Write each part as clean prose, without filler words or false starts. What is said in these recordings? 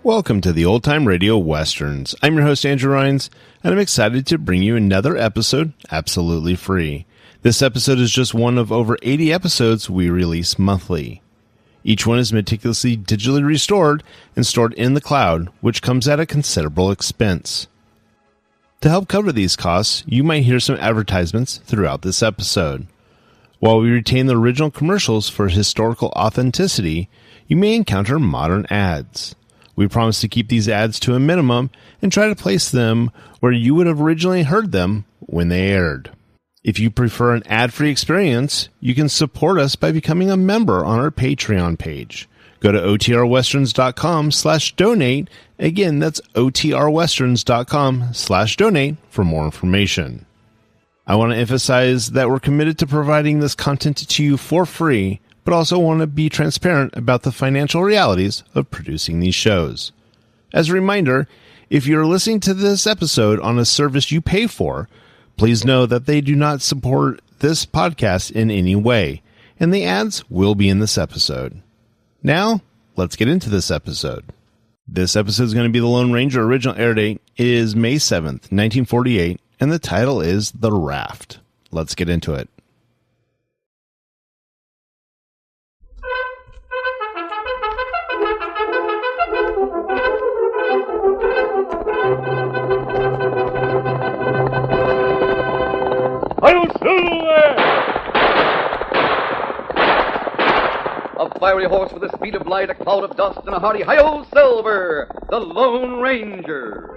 Welcome to the Old Time Radio Westerns. I'm your host, Andrew Rhines, and I'm excited to bring you another episode absolutely free. This episode is just one of over 80 episodes we release monthly. Each one is meticulously digitally restored and stored in the cloud, which comes at a considerable expense. To help cover these costs, you might hear some advertisements throughout this episode. While we retain the original commercials for historical authenticity, you may encounter modern ads. We promise to keep these ads to a minimum and try to place them where you would have originally heard them when they aired. If you prefer an ad-free experience, you can support us by becoming a member on our Patreon page. Go to otrwesterns.com/donate. Again, that's otrwesterns.com/donate for more information. I want to emphasize that we're committed to providing this content to you for free, but also want to be transparent about the financial realities of producing these shows. As a reminder, if you're listening to this episode on a service you pay for, please know that they do not support this podcast in any way, and the ads will be in this episode. Now, let's get into this episode. This episode is going to be the Lone Ranger. Original air date is May 7th, 1948, and the title is The Raft. Let's get into it. A fiery horse with the speed of light, a cloud of dust, and a hearty hi-yo Silver, the Lone Ranger.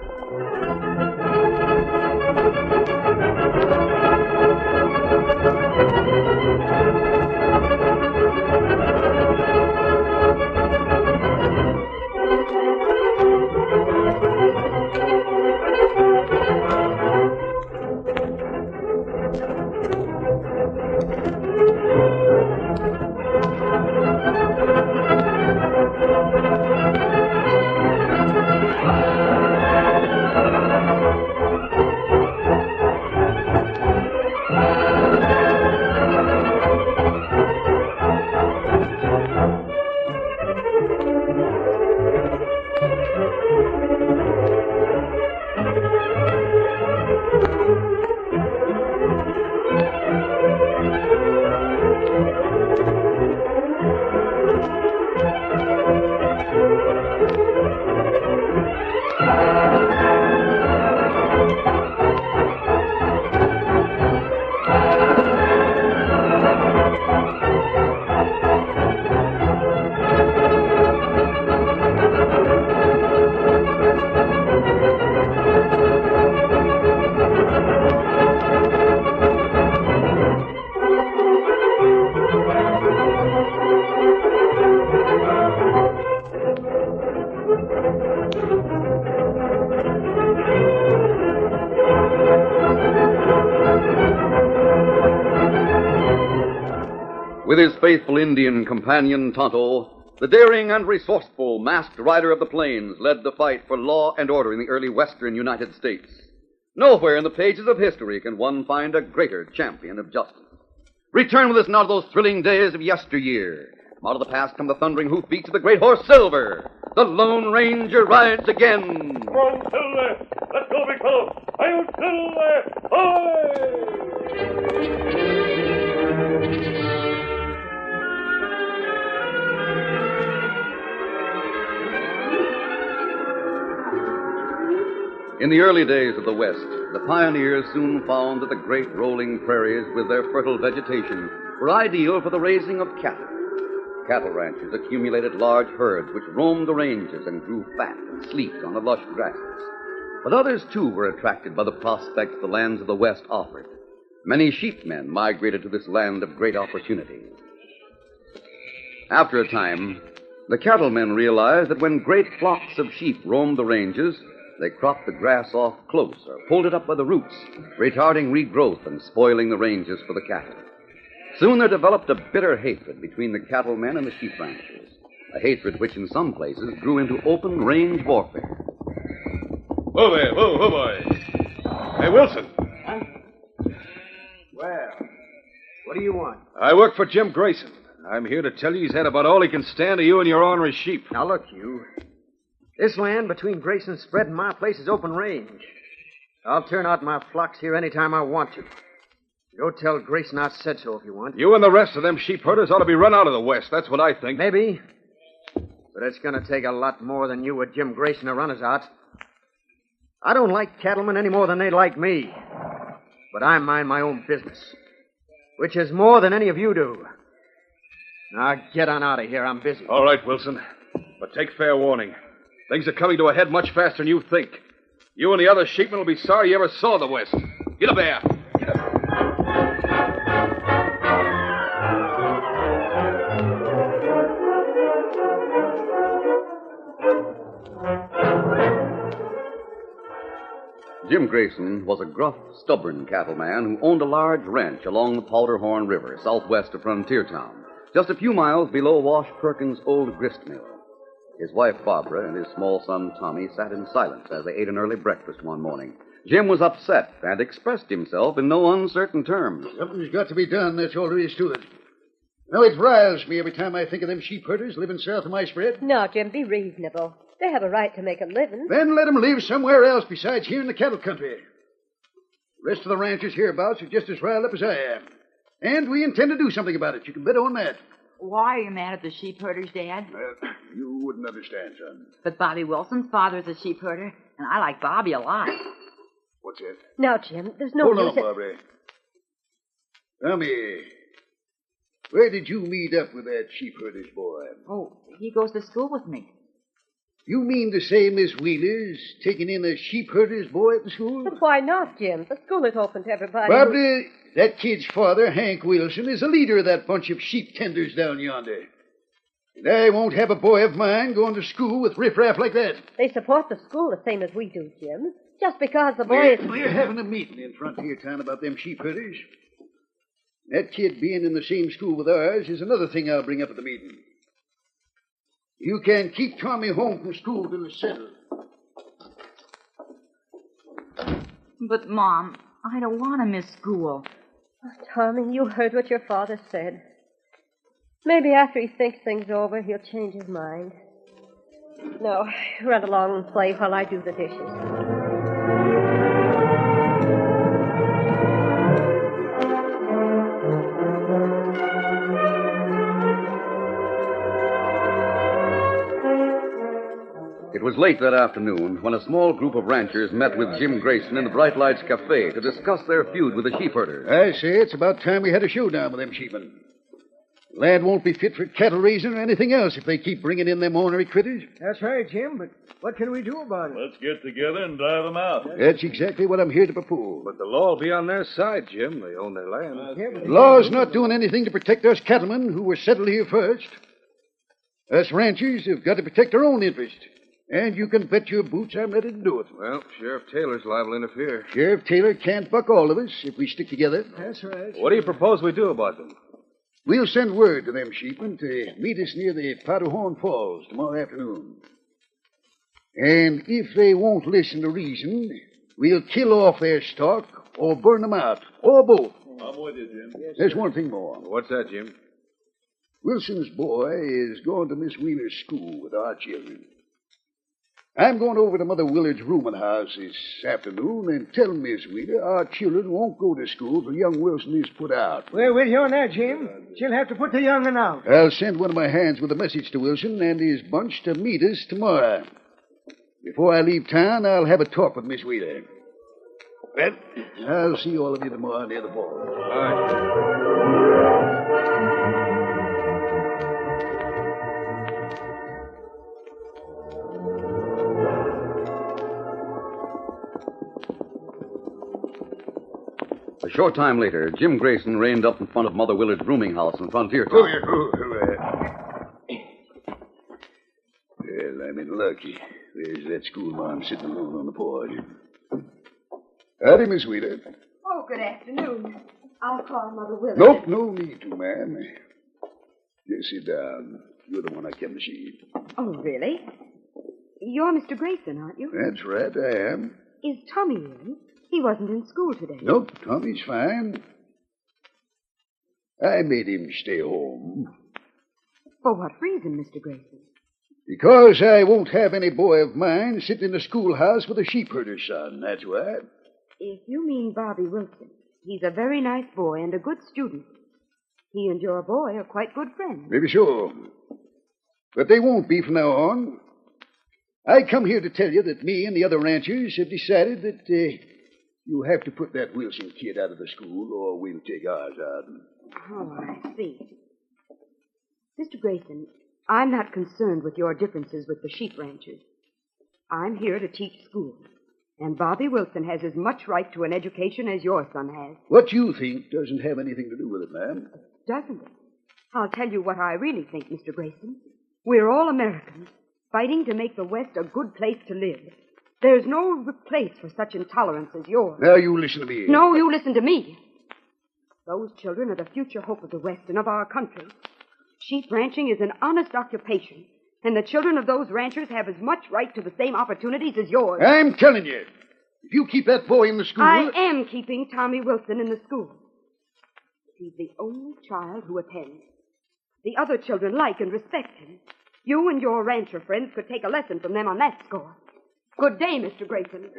With his faithful Indian companion, Tonto, the daring and resourceful masked rider of the plains led the fight for law and order in the early western United States. Nowhere in the pages of history can one find a greater champion of justice. Return with us now to those thrilling days of yesteryear. From out of the past come the thundering hoofbeats of the great horse Silver. The Lone Ranger rides again. Come on, Silver! Let's go, big fellow! Hi-yo, Silver! Hi! In the early days of the West, the pioneers soon found that the great rolling prairies with their fertile vegetation were ideal for the raising of cattle. Cattle ranchers accumulated large herds which roamed the ranges and grew fat and sleek on the lush grasses. But others, too, were attracted by the prospects the lands of the West offered. Many sheepmen migrated to this land of great opportunity. After a time, the cattlemen realized that when great flocks of sheep roamed the ranges, they cropped the grass off close or pulled it up by the roots, retarding regrowth and spoiling the ranges for the cattle. Soon there developed a bitter hatred between the cattlemen and the sheep ranchers, a hatred which in some places grew into open range warfare. Whoa there, whoa, boy. Hey, Wilson. Huh? Well, what do you want? I work for Jim Grayson. I'm here to tell you he's had about all he can stand of you and your ornery sheep. Now, look, you. This land between Grayson's spread and my place is open range. I'll turn out my flocks here any time I want to. Go tell Grayson I said so if you want. You and the rest of them sheep herders ought to be run out of the West. That's what I think. Maybe. But it's going to take a lot more than you or Jim Grayson to run us out. I don't like cattlemen any more than they like me. But I mind my own business, which is more than any of you do. Now get on out of here. I'm busy. All right, Wilson. But take fair warning. Things are coming to a head much faster than you think. You and the other sheepmen will be sorry you ever saw the West. Get up there. Get up. Jim Grayson was a gruff, stubborn cattleman who owned a large ranch along the Powderhorn River, southwest of Frontier Town, just a few miles below Wash Perkins' old grist mill. His wife, Barbara, and his small son, Tommy, sat in silence as they ate an early breakfast one morning. Jim was upset and expressed himself in no uncertain terms. Something's got to be done, that's all there is to it. Now, it riles me every time I think of them sheep herders living south of my spread. Now, Jim, be reasonable. They have a right to make a living. Then let them live somewhere else besides here in the cattle country. The rest of the ranchers hereabouts are just as riled up as I am. And we intend to do something about it. You can bet on that. Why are you mad at the sheep herders, Dad? You wouldn't understand, son. But Bobby Wilson's father's a sheep herder, and I like Bobby a lot. What's that? Now, Jim, there's no Hold use on, Barbara. Tommy, where did you meet up with that sheep herder's boy? Oh, he goes to school with me. You mean to say Miss Wheeler's taking in a sheep herder's boy at the school? But why not, Jim? The school is open to everybody. Barbara, that kid's father, Hank Wilson, is the leader of that bunch of sheep tenders down yonder. And I won't have a boy of mine going to school with riffraff like that. They support the school the same as we do, Jim. Just because the boy is... We're having a meeting in Frontier Town about them sheep herders. That kid being in the same school with ours is another thing I'll bring up at the meeting. You can keep Tommy home from school till it's settled. But, Mom, I don't want to miss school. Oh, Tommy, you heard what your father said. Maybe after he thinks things over, he'll change his mind. No, run along and play while I do the dishes. It was late that afternoon when a small group of ranchers met with Jim Grayson in the Bright Lights Cafe to discuss their feud with the sheep herders. I say it's about time we had a showdown with them sheepmen. Land won't be fit for cattle raising or anything else if they keep bringing in them ornery critters. That's right, Jim, but what can we do about it? Let's get together and drive them out. That's exactly what I'm here to propose. But the law will be on their side, Jim. They own their land. The law's not doing anything to protect us cattlemen who were settled here first. Us ranchers have got to protect our own interest. And you can bet your boots I'm ready to do it. Well, Sheriff Taylor's liable to interfere. Sheriff Taylor can't buck all of us if we stick together. That's right. What do you propose we do about them? We'll send word to them sheepmen to meet us near the Powderhorn Falls tomorrow afternoon. And if they won't listen to reason, we'll kill off their stock or burn them out, or both. I'm with you, Jim. Yes, there's one thing more. What's that, Jim? Wilson's boy is going to Miss Wheeler's school with our children. I'm going over to Mother Willard's rooming house this afternoon and tell Miss Wheeler our children won't go to school till young Wilson is put out. We're with you on that, Jim. She'll have to put the young'un out. I'll send one of my hands with a message to Wilson and his bunch to meet us tomorrow. Before I leave town, I'll have a talk with Miss Wheeler. Well, I'll see all of you tomorrow near the falls. All right. A short time later, Jim Grayson reined up in front of Mother Willard's rooming house in Frontier Town. Well, I'm in luck. There's that schoolmarm sitting alone on the porch. Howdy, Miss Wheeler. Oh, good afternoon. I'll call Mother Willard. Nope, no need to, ma'am. Just sit down. You're the one I came to see. Oh, really? You're Mr. Grayson, aren't you? That's right, I am. Is Tommy in? He wasn't in school today. Nope, Tommy's fine. I made him stay home. For what reason, Mr. Grayson? Because I won't have any boy of mine sitting in the schoolhouse with a sheepherder's son, that's why. If you mean Bobby Wilson, he's a very nice boy and a good student. He and your boy are quite good friends. Maybe so. But they won't be from now on. I come here to tell you that me and the other ranchers have decided that you have to put that Wilson kid out of the school or we'll take ours out. Oh, I see. Mr. Grayson, I'm not concerned with your differences with the sheep ranchers. I'm here to teach school. And Bobby Wilson has as much right to an education as your son has. What you think doesn't have anything to do with it, ma'am. Doesn't it? I'll tell you what I really think, Mr. Grayson. We're all Americans, fighting to make the West a good place to live. There's no place for such intolerance as yours. Now you listen to me. No, you listen to me. Those children are the future hope of the West and of our country. Sheep ranching is an honest occupation, and the children of those ranchers have as much right to the same opportunities as yours. I'm telling you, if you keep that boy in the school... I am keeping Tommy Wilson in the school. He's the only child who attends. The other children like and respect him. You and your rancher friends could take a lesson from them on that score. Good day, Mr. Grayson.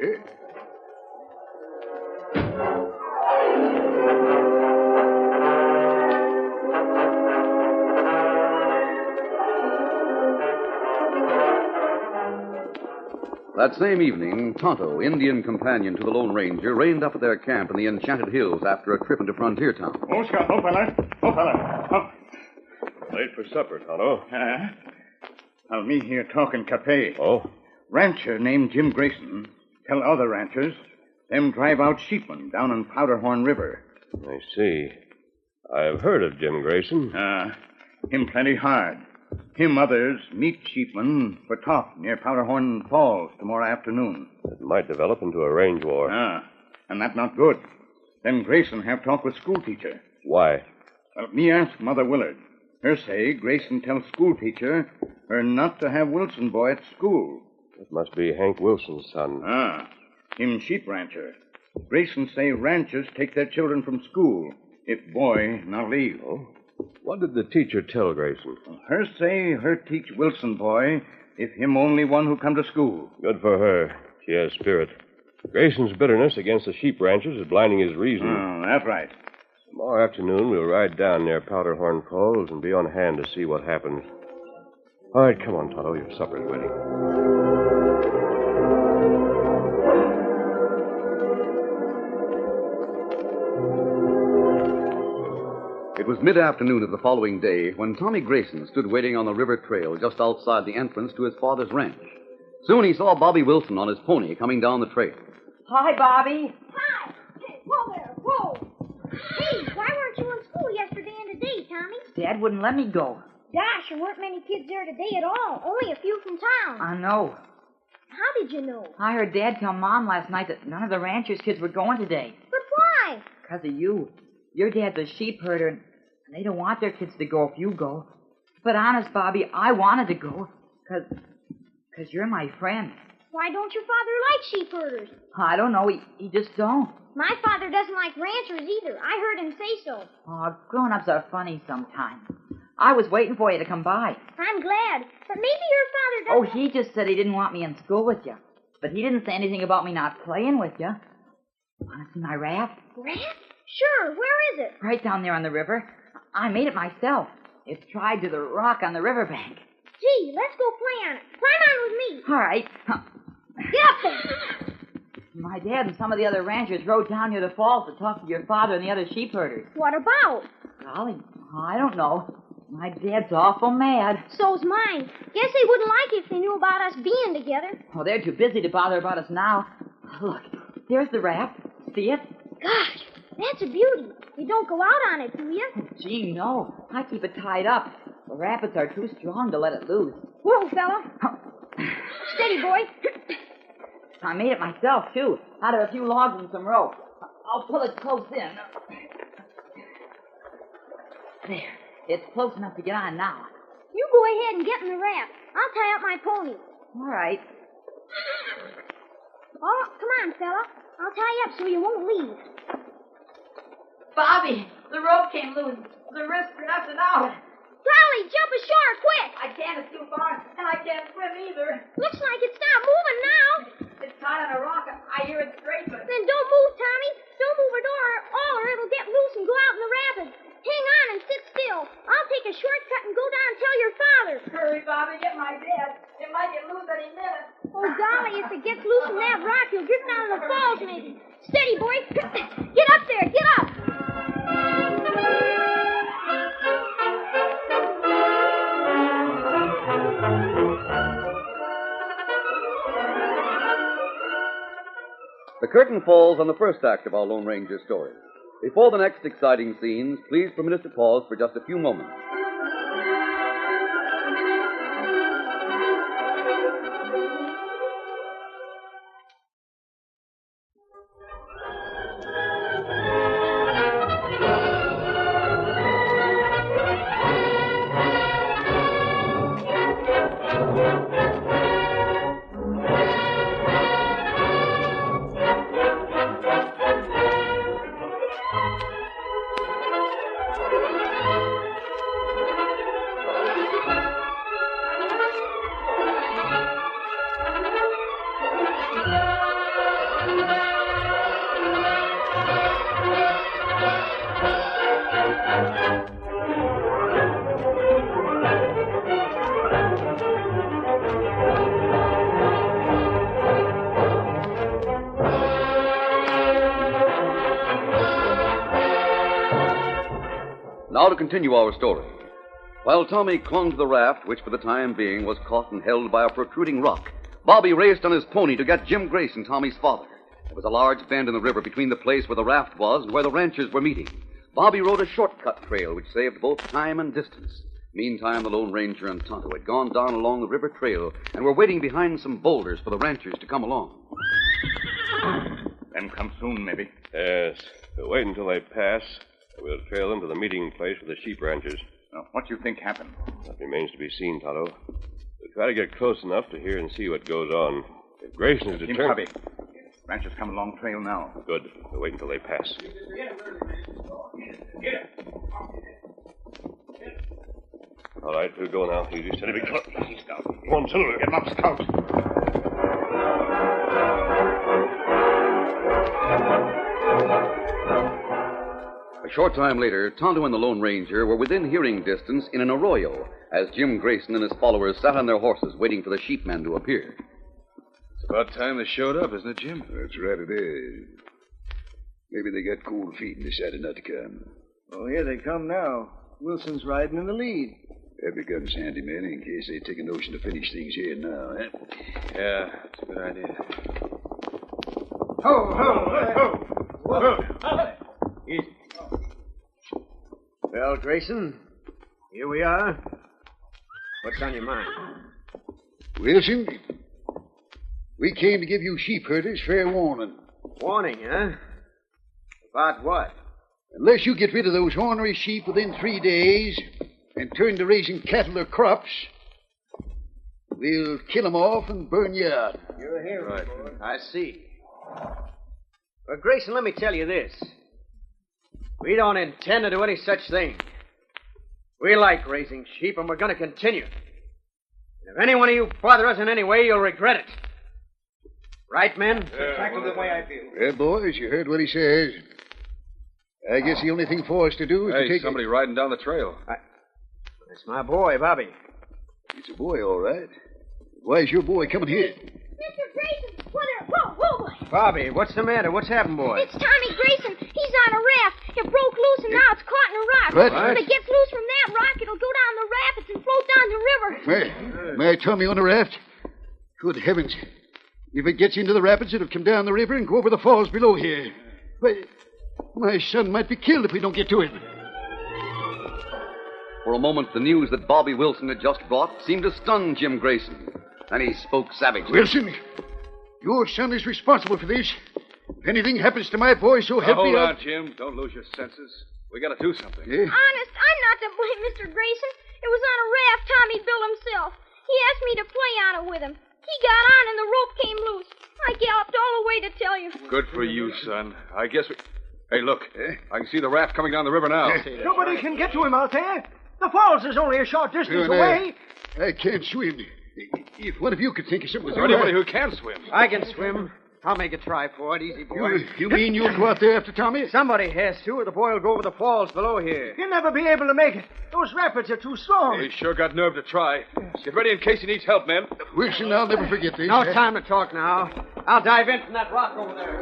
That same evening, Tonto, Indian companion to the Lone Ranger, reined up at their camp in the Enchanted Hills after a trip into Frontier Town. Oh, Scott. Oh, fella. Oh, fella. Oh. Late for supper, Tonto. I'll me here talking Capet. Oh? Rancher named Jim Grayson tell other ranchers them drive out sheepmen down in Powderhorn River. I see. I've heard of Jim Grayson. Him plenty hard. Him others meet sheepmen for talk near Powderhorn Falls tomorrow afternoon. It might develop into a range war. And that not good. Then Grayson have talk with school teacher. Why? Well, me ask Mother Willard. Her say Grayson tell school teacher her not to have Wilson boy at school. It must be Hank Wilson's son. Him sheep rancher. Grayson say ranchers take their children from school if boy not leave. Oh? What did the teacher tell Grayson? Her say her teach Wilson boy if him only one who come to school. Good for her. She has spirit. Grayson's bitterness against the sheep ranchers is blinding his reason. That's right. Tomorrow afternoon, we'll ride down near Powderhorn Falls and be on hand to see what happens. All right, come on, Tonto. Your supper's waiting. It was mid-afternoon of the following day when Tommy Grayson stood waiting on the river trail just outside the entrance to his father's ranch. Soon he saw Bobby Wilson on his pony coming down the trail. Hi, Bobby. Hi. Hey, whoa there, whoa. Hey, why weren't you in school yesterday and today, Tommy? Dad wouldn't let me go. Gosh, there weren't many kids there today at all. Only a few from town. I know. How did you know? I heard Dad tell Mom last night that none of the ranchers' kids were going today. But why? Because of you. Your dad's a sheep herder, and they don't want their kids to go if you go. But honest, Bobby, I wanted to go. Because you're my friend. Why don't your father like sheep herders? I don't know. He just don't. My father doesn't like ranchers either. I heard him say so. Oh, grown-ups are funny sometimes. I was waiting for you to come by. I'm glad. But maybe your father doesn't... Oh, he just said he didn't want me in school with you. But he didn't say anything about me not playing with you. Want to see my raft? Raft? Sure. Where is it? Right down there on the river. I made it myself. It's tied to the rock on the riverbank. Gee, let's go play on it. Climb on with me. All right. Get up there. My dad and some of the other ranchers rode down near the falls to talk to your father and the other sheep herders. What about? Golly, I don't know. My dad's awful mad. So's mine. Guess they wouldn't like it if they knew about us being together. Oh, they're too busy to bother about us now. Look, here's the raft. See it? Gosh, that's a beauty. You don't go out on it, do you? Gee, no. I keep it tied up. The rapids are too strong to let it loose. Whoa, fella. Steady, boy. I made it myself, too, out of a few logs and some rope. I'll pull it close in. There. It's close enough to get on now. You go ahead and get in the raft. I'll tie up my pony. All right. Oh, come on, fella. I'll tie you up so you won't leave. Bobby, the rope came loose. The wrist grasped it out. Try golly, jump ashore, quick! I can't, it's too far, and I can't swim either. Looks like it's not moving now. It's caught on a rock. I hear it scraping. Then don't move, Tommy. Don't move at all, or it'll get loose and go out in the rapids. Hang on and sit still. I'll take a shortcut and go down and tell your father. Hurry, Bobby, get my dad. It might get loose any minute. Oh, golly, if it gets loose from that rock, you'll drift down to the falls, maybe. Steady, boy. Get up there. Get up. The curtain falls on the first act of our Lone Ranger story. Before the next exciting scenes, please permit us to pause for just a few moments. Now to continue our story. While Tommy clung to the raft, which for the time being was caught and held by a protruding rock, Bobby raced on his pony to get Jim Grayson, Tommy's father. There was a large bend in the river between the place where the raft was and where the ranchers were meeting. Bobby rode a shortcut trail which saved both time and distance. Meantime, the Lone Ranger and Tonto had gone down along the river trail and were waiting behind some boulders for the ranchers to come along. Them come soon, maybe. Yes. We'll wait until they pass. We'll trail them to the meeting place for the sheep ranchers. Now, what do you think happened? That remains to be seen, Tonto. We'll try to get close enough to hear and see what goes on. If Grayson is Jim determined... Cubby. Ranchers come along trail now. Good. We'll wait until they pass. All right, we'll go now. Easy, steady, big Scout. Easy, Scout. Come on, Silver. Get him up, Scout. A short time later, Tonto and the Lone Ranger were within hearing distance in an arroyo as Jim Grayson and his followers sat on their horses waiting for the sheepmen to appear. It's about time they showed up, isn't it, Jim? That's right, it is. Maybe they got cold feet and decided not to come. Oh, here they come now. Wilson's riding in the lead. That becomes handy, men, in case they take a notion to finish things here now, eh? Yeah, that's a good idea. Ho, ho, ho, ho. Easy. Well, Grayson, here we are. What's on your mind? Wilson, we came to give you sheep herders fair warning. Warning, huh? About what? Unless you get rid of those ornery sheep within 3 days and turn to raising cattle or crops, we'll kill 'em off and burn you out. You're a hero, right. Boy. I see. Well, Grayson, let me tell you this. We don't intend to do any such thing. We like raising sheep, and we're going to continue. And if any one of you bother us in any way, you'll regret it. Right, men? That's exactly the way I feel. Well, boys, you heard what he says. I guess the only thing for us to do is to take... somebody riding down the trail. That's my boy, Bobby. It's a boy, all right. Why's your boy coming here? Mr. Grayson, whoa, boy. Bobby, what's the matter? What's happened, boy? It's Tommy Grayson. He's on a raft. It broke loose, and now it's caught in a rock. What? When it gets loose from that rock, it'll go down the rapids and float down the river. May I Tommy on a raft? Good heavens. If it gets into the rapids, it'll come down the river and go over the falls below here. Why, my son might be killed if we don't get to him. For a moment, the news that Bobby Wilson had just brought seemed to stun Jim Grayson. Then he spoke savagely. Wilson, your son is responsible for this. If anything happens to my boy, so help me Hold out. on, Jim. Don't lose your senses. We got to do something. Yeah? Honest, I'm not to blame, Mr. Grayson. It was on a raft Tommy built himself. He asked me to play on it with him. He got on and the rope came loose. I galloped all the way to tell you. Good for you, son. I guess we... Hey, look. I can see the raft coming down the river now. Nobody can get to him out there. The falls is only a short distance away. I can't swim. If one of you could think of something to do, Anybody who can swim. I can swim. I'll make a try for it. Easy, boy. You mean you'll go out there after Tommy? Somebody has to, or the boy will go over the falls below here. He'll never be able to make it. Those rapids are too strong. He's sure got nerve to try. Get ready in case he needs help, men. Wilson, I'll never forget this. No time to talk now. I'll dive in from that rock over there.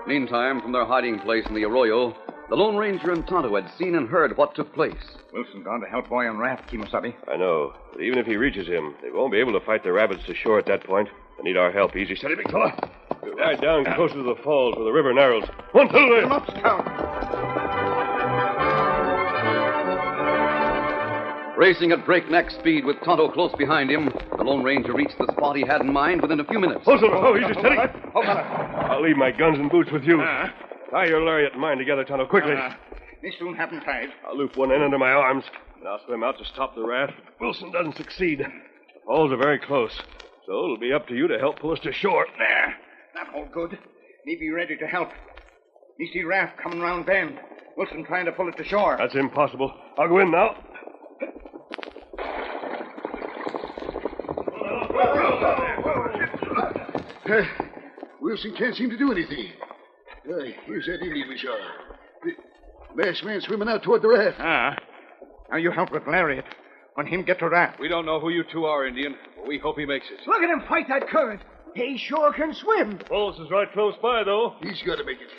Meantime, from their hiding place in the arroyo, the Lone Ranger and Tonto had seen and heard what took place. Wilson gone to help boy on Raft, Kemosabe. I know, but even if he reaches him, they won't be able to fight the rapids to shore at that point. They need our help. Easy, steady, big fella. Ride down closer to the falls where the river narrows. One, two, three. Come up, Scout. Racing at breakneck speed with Tonto close behind him, the Lone Ranger reached the spot he had in mind within a few minutes. Oh, Silver. Oh, easy, steady. I'll leave my guns and boots with you. Tie your lariat and mine together, Tonto, quickly. This soon happen tied. I'll loop one end under my arms, and I'll swim out to stop the raft. If Wilson doesn't succeed, the falls are very close, so it'll be up to you to help pull us to shore. There. That all good. Me be ready to help. Me see Raft coming round bend. Wilson trying to pull it to shore. That's impossible. I'll go in now. Wilson can't seem to do anything. Here's that Indian we saw. The masked man swimming out toward the raft. Now you help with lariat. When him get to Raft. We don't know who you two are, Indian, but we hope he makes it. Look at him fight that current. He sure can swim. Falls is right close by, though. He's got to make it.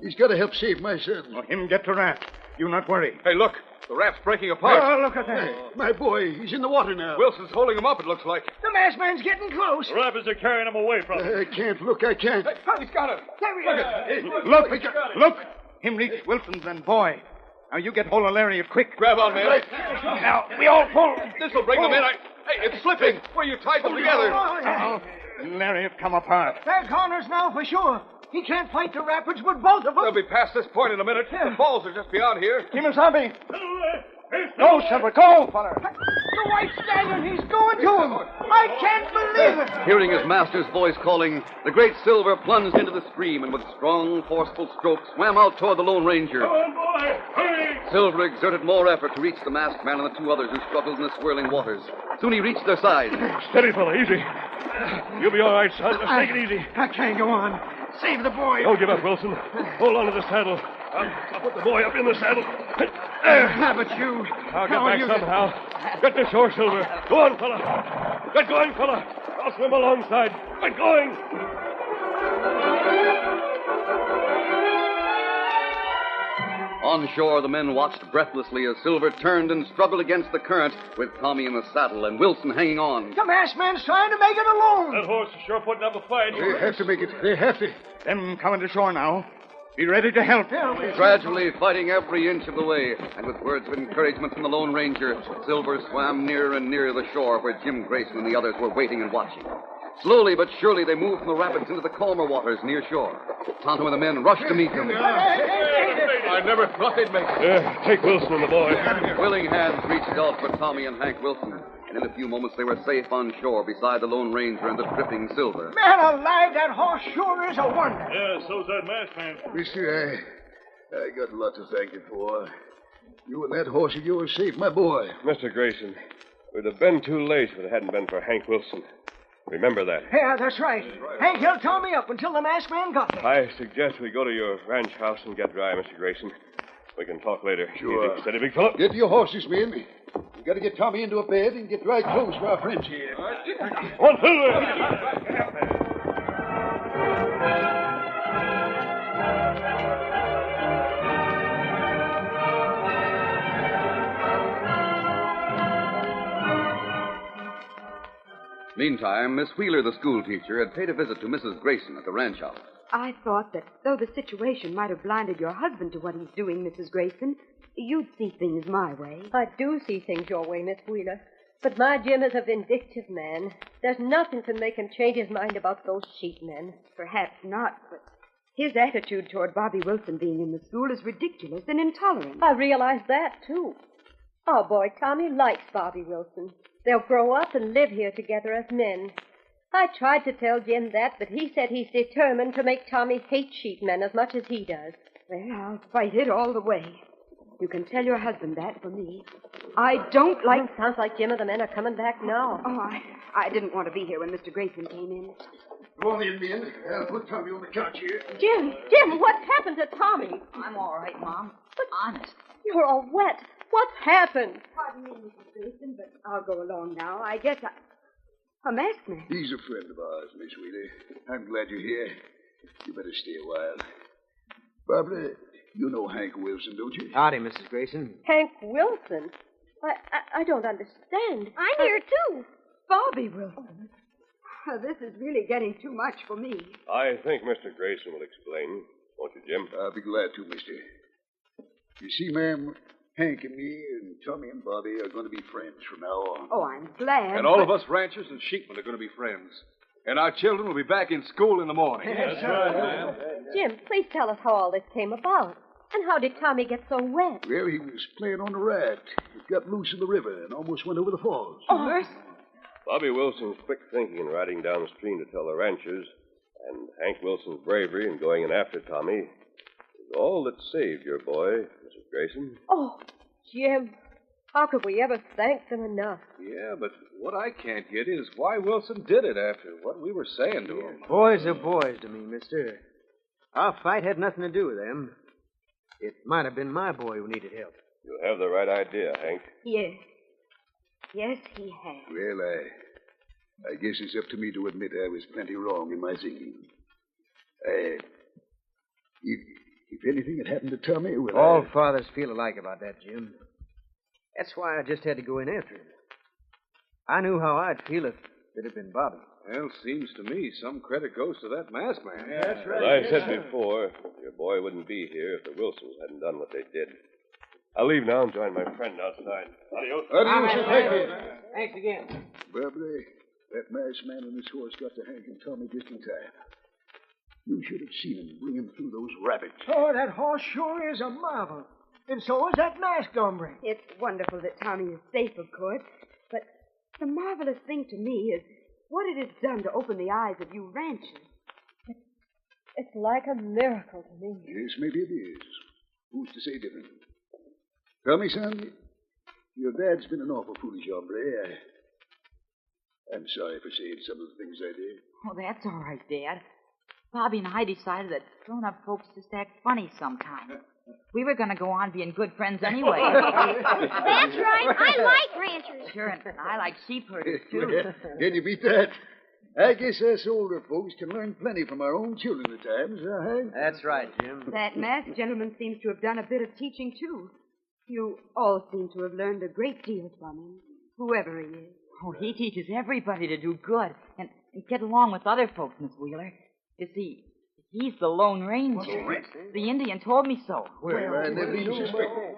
He's got to help save my son. When him get to Raft. You not worry. Hey, look. The raft's breaking apart. Oh, look at that. Hey, my boy, he's in the water now. Wilson's holding him up, it looks like. The masked man's getting close. The rapids are carrying him away from us. I can't. Look, I can't. Hey, he's got him. There he is. Look. Him reach Wilson's and boy. Now you get hold of lariat quick. Grab on, man. Now, we all pull. This'll bring them in. Hey, it's slipping. Where you tied them together. Lariat come apart. They're corners now for sure. He can't fight the rapids with both of them. They'll be past this point in a minute. The falls are just beyond here. Kemosabe. Go, Silver, go, fella. The white stallion, he's going to him. I can't believe it. Hearing his master's voice calling, the great Silver plunged into the stream and with strong, forceful strokes swam out toward the Lone Ranger. Come on, boy. Hurry. Silver exerted more effort to reach the masked man and the two others who struggled in the swirling waters. Soon he reached their side. Steady, fella, easy. You'll be all right, son. Just take it easy. I can't go on. Save the boy. Don't give up, Wilson. Hold on to the saddle. I'll put the boy up in the saddle. There. How about you? I'll get back somehow. Get to shore, Silver. Go on, fella. Get going, fella. I'll swim alongside. Get going. On shore, the men watched breathlessly as Silver turned and struggled against the current with Tommy in the saddle and Wilson hanging on. The masked man's trying to make it alone. That horse is sure putting up a fight. They have to make it. They have to. Them coming to shore now. Be ready to help. Gradually fighting every inch of the way, and with words of encouragement from the Lone Ranger, Silver swam nearer and nearer the shore where Jim Grayson and the others were waiting and watching. Slowly but surely, they moved from the rapids into the calmer waters near shore. Tonto and the men rushed to meet them. I never thought they'd make it. Take Wilson and the boy. Willing hands reached out for Tommy and Hank Wilson, and in a few moments they were safe on shore beside the Lone Ranger and the dripping Silver. Man alive, that horse sure is a wonder. Yeah, so's that masked man. Mister, I got a lot to thank you for. You and that horse of yours saved my boy. Mr. Grayson, we'd have been too late if it hadn't been for Hank Wilson. Remember that. Yeah, that's right. Hank held Tommy up until the masked man got there. I suggest we go to your ranch house and get dry, Mr. Grayson. We can talk later. Sure. Easy, steady, big fellow. Get your horses, men. We got to get Tommy into a bed and get dry clothes for our friends here. One, two, Meantime, Miss Wheeler, the schoolteacher, had paid a visit to Mrs. Grayson at the ranch house. I thought that though the situation might have blinded your husband to what he's doing, Mrs. Grayson, you'd see things my way. I do see things your way, Miss Wheeler. But my Jim is a vindictive man. There's nothing to make him change his mind about those sheepmen. Perhaps not, but his attitude toward Bobby Wilson being in the school is ridiculous and intolerant. I realize that, too. Our boy Tommy likes Bobby Wilson. They'll grow up and live here together as men. I tried to tell Jim that, but he said he's determined to make Tommy hate sheepmen as much as he does. Well, I'll fight it all the way. You can tell your husband that for me. I don't like... Sounds like Jim and the men are coming back now. Oh, I didn't want to be here when Mr. Grayson came in. Go on in, men. I'll put Tommy on the couch here. Jim, what happened to Tommy? I'm all right, Mom. Honest. You're all wet. What's happened? Pardon me, Mrs. Grayson, but I'll go along now. I guess a masked man. He's a friend of ours, Miss Wheeler. I'm glad you're here. You better stay a while. Barbara, you know Hank Wilson, don't you? Howdy, Mrs. Grayson. Hank Wilson? I don't understand. I'm here, too. Bobby Wilson. This is really getting too much for me. I think Mr. Grayson will explain. Won't you, Jim? I'll be glad to, mister. You see, ma'am, Hank and me and Tommy and Bobby are going to be friends from now on. Oh, I'm glad. And all of us ranchers and sheepmen are going to be friends. And our children will be back in school in the morning. That's right, man. Jim, please tell us how all this came about. And how did Tommy get so wet? Well, he was playing on the raft. It got loose in the river and almost went over the falls. Oh, Bobby Wilson's quick thinking in riding downstream to tell the ranchers, and Hank Wilson's bravery in going in after Tommy, is all that saved your boy, Mrs. Grayson. Oh, Jim, how could we ever thank them enough? Yeah, but what I can't get is why Wilson did it after what we were saying to him. Boys are boys to me, mister. Our fight had nothing to do with them. It might have been my boy who needed help. You have the right idea, Hank. Yes. Yes, he has. Well, I guess it's up to me to admit I was plenty wrong in my thinking. If anything had happened to Tommy, well, All fathers feel alike about that, Jim. That's why I just had to go in after him. I knew how I'd feel if it had been Bobby. Well, seems to me some credit goes to that masked man. Yeah, that's As I said before, your boy wouldn't be here if the Wilsons hadn't done what they did. I'll leave now and join my friend outside. Adios. Thanks again. Barbara, that masked man and his horse got to Hank and Tommy just in time. You should have seen him bring him through those rapids. Oh, that horse sure is a marvel. And so is that masked hombre. It's wonderful that Tommy is safe, of course. But the marvelous thing to me is what it has done to open the eyes of you ranchers. It's like a miracle to me. Yes, maybe it is. Who's to say different? Tommy, son, your dad's been an awful foolish hombre. I'm sorry for saying some of the things I did. Oh, that's all right, Dad. Bobby and I decided that grown-up folks just act funny sometimes. We were going to go on being good friends anyway. That's right. I like ranchers. Sure, and I like sheep herders, too. Can you beat that? I guess us older folks can learn plenty from our own children at times, Hank? That's right, Jim. That masked gentleman seems to have done a bit of teaching, too. You all seem to have learned a great deal from him, whoever he is. Oh, he teaches everybody to do good and get along with other folks, Miss Wheeler. You see, he's the Lone Ranger. The Indian told me so. Well, I never even suspected.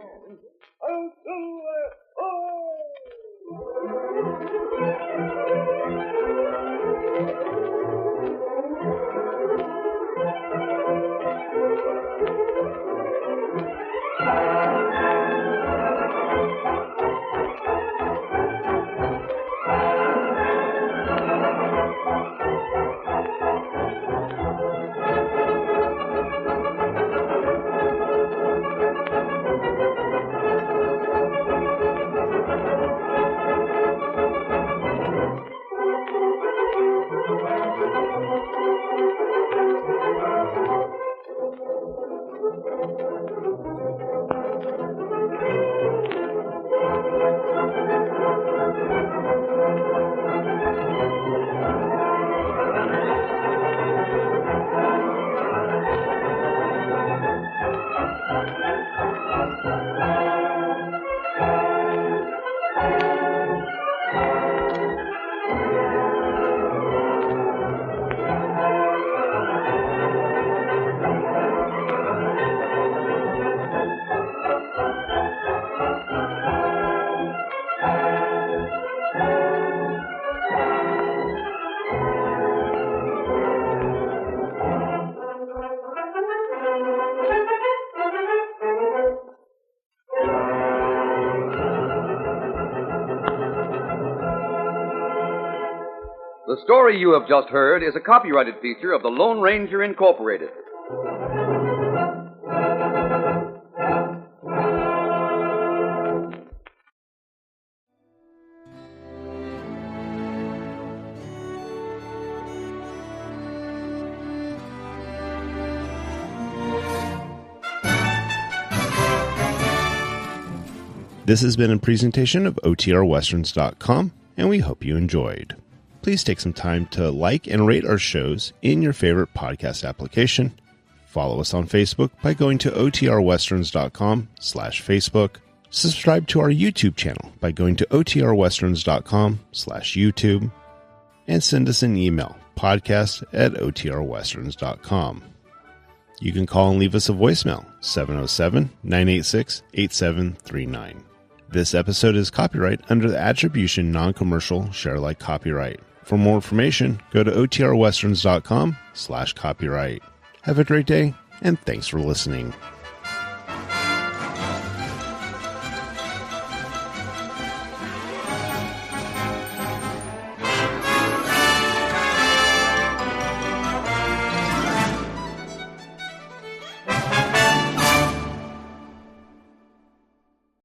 The story you have just heard is a copyrighted feature of the Lone Ranger Incorporated. This has been a presentation of OTRWesterns.com, and we hope you enjoyed. Please take some time to like and rate our shows in your favorite podcast application. Follow us on Facebook by going to OTRWesterns.com/Facebook. Subscribe to our YouTube channel by going to OTRWesterns.com/YouTube. And send us an email, podcast@OTRWesterns.com. You can call and leave us a voicemail, 707-986-8739. This episode is copyright under the Attribution Non-Commercial Share-alike copyright. For more information, go to OTRWesterns.com/copyright. Have a great day, and thanks for listening.